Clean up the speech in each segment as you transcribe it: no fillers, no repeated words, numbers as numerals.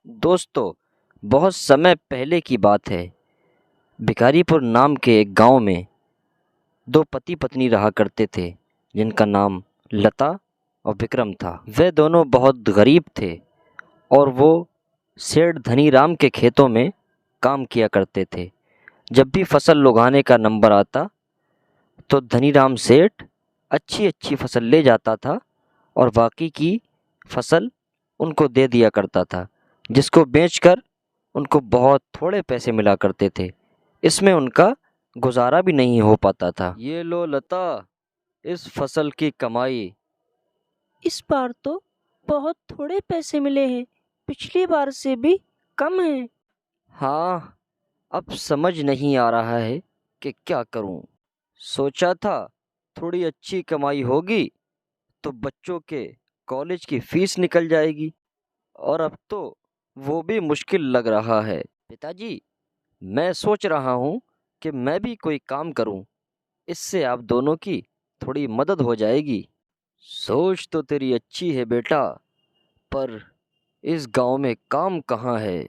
दोस्तों, बहुत समय पहले की बात है। भिखारीपुर नाम के एक गांव में दो पति पत्नी रहा करते थे, जिनका नाम लता और विक्रम था। वे दोनों बहुत गरीब थे और वो सेठ धनीराम के खेतों में काम किया करते थे। जब भी फसल उगाने का नंबर आता तो धनीराम सेठ अच्छी अच्छी फसल ले जाता था और बाकी की फसल उनको दे दिया करता था, जिसको बेचकर उनको बहुत थोड़े पैसे मिला करते थे। इसमें उनका गुजारा भी नहीं हो पाता था। ये लो लता, इस फसल की कमाई। इस बार तो बहुत थोड़े पैसे मिले हैं, पिछली बार से भी कम है। हाँ, अब समझ नहीं आ रहा है कि क्या करूं। सोचा था थोड़ी अच्छी कमाई होगी तो बच्चों के कॉलेज की फीस निकल जाएगी, और अब तो वो भी मुश्किल लग रहा है। पिताजी, मैं सोच रहा हूँ कि मैं भी कोई काम करूँ, इससे आप दोनों की थोड़ी मदद हो जाएगी। सोच तो तेरी अच्छी है बेटा, पर इस गांव में काम कहाँ है।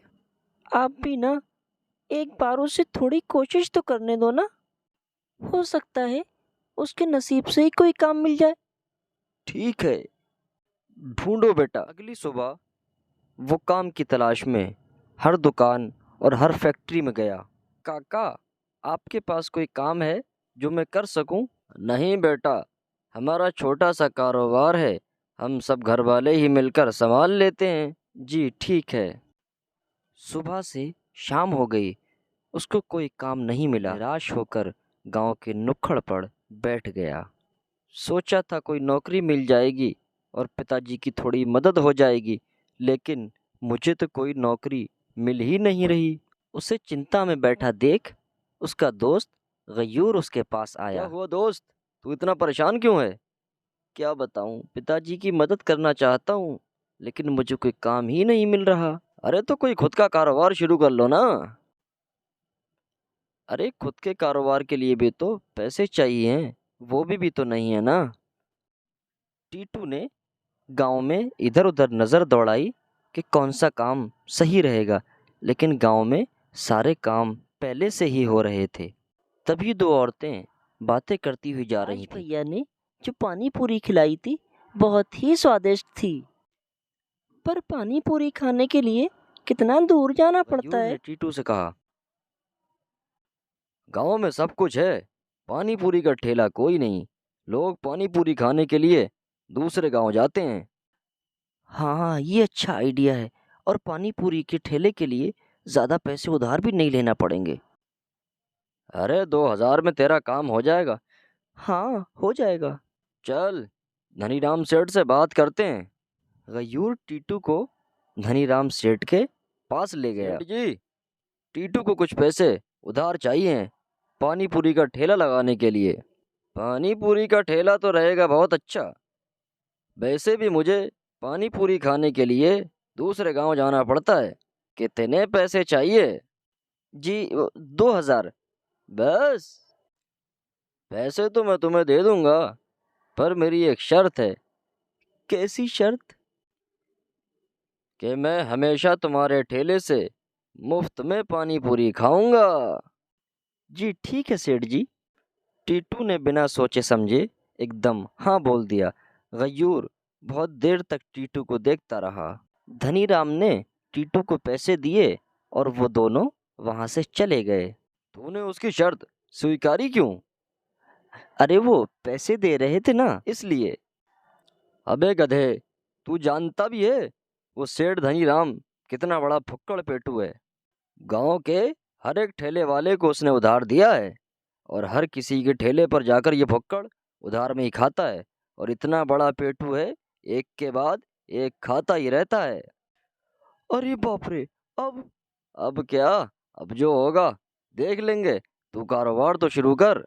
आप भी ना एक बार उसे थोड़ी कोशिश तो करने दो ना। हो सकता है उसके नसीब से ही कोई काम मिल जाए। ठीक है, ढूंढो बेटा। अगली सुबह वो काम की तलाश में हर दुकान और हर फैक्ट्री में गया। काका, आपके पास कोई काम है जो मैं कर सकूं? नहीं बेटा, हमारा छोटा सा कारोबार है, हम सब घर वाले ही मिलकर संभाल लेते हैं। जी ठीक है। सुबह से शाम हो गई, उसको कोई काम नहीं मिला। निराश होकर गांव के नुक्कड़ पर बैठ गया। सोचा था कोई नौकरी मिल जाएगी और पिताजी की थोड़ी मदद हो जाएगी, लेकिन मुझे तो कोई नौकरी मिल ही नहीं रही। उसे चिंता में बैठा देख उसका दोस्त गयूर उसके पास आया। क्या हुआ दोस्त, तू इतना परेशान क्यों है? क्या बताऊं, पिताजी की मदद करना चाहता हूँ लेकिन मुझे कोई काम ही नहीं मिल रहा। अरे तो कोई खुद का कारोबार शुरू कर लो ना। अरे खुद के कारोबार के लिए भी तो पैसे चाहिए हैं, वो भी तो नहीं है ना। टीटू ने गांव में इधर उधर नज़र दौड़ाई कि कौन सा काम सही रहेगा, लेकिन गांव में सारे काम पहले से ही हो रहे थे। तभी दो औरतें बातें करती हुई जा रही आज थीं। भैया ने जो पानी पूरी खिलाई थी बहुत ही स्वादिष्ट थी, पर पानी पूरी खाने के लिए कितना दूर जाना पड़ता मयूर ने है। टीटू से कहा, गांव में सब कुछ है, पानी पूरी का ठेला कोई नहीं। लोग पानी पूरी खाने के लिए दूसरे गांव जाते हैं। हाँ, ये अच्छा आइडिया है, और पानी पूरी के ठेले के लिए ज़्यादा पैसे उधार भी नहीं लेना पड़ेंगे। अरे 2000 में तेरा काम हो जाएगा। हाँ, हो जाएगा। चल, धनीराम सेठ से बात करते हैं। गयूर टीटू को धनीराम सेठ के पास ले गया। सेठ जी, टीटू को कुछ पैसे उधार चाहिए हैं पानी पूरी का ठेला लगाने के लिए। पानी पूरी का ठेला तो रहेगा बहुत अच्छा, वैसे भी मुझे पानी पूरी खाने के लिए दूसरे गांव जाना पड़ता है। कितने पैसे चाहिए? जी 2000। बस? पैसे तो मैं तुम्हें दे दूंगा, पर मेरी एक शर्त है। कैसी शर्त? कि मैं हमेशा तुम्हारे ठेले से मुफ्त में पानी पूरी खाऊंगा। जी ठीक है सेठ जी। टीटू ने बिना सोचे समझे एकदम हाँ बोल दिया। गयूर बहुत देर तक टीटू को देखता रहा। धनीराम ने टीटू को पैसे दिए और वो दोनों वहां से चले गए। तूने उसकी शर्त स्वीकारी क्यों? अरे वो पैसे दे रहे थे ना, इसलिए। अबे गधे, तू जानता भी है वो सेठ धनीराम कितना बड़ा फुक्कड़ पेटू है। गांव के हर एक ठेले वाले को उसने उधार दिया है, और हर किसी के ठेले पर जाकर ये फुक्कड़ उधार में ही खाता है, और इतना बड़ा पेटू है, एक के बाद एक खाता ही रहता है। अरे बाप रे! अब क्या? अब जो होगा देख लेंगे, तू कारोबार तो शुरू कर।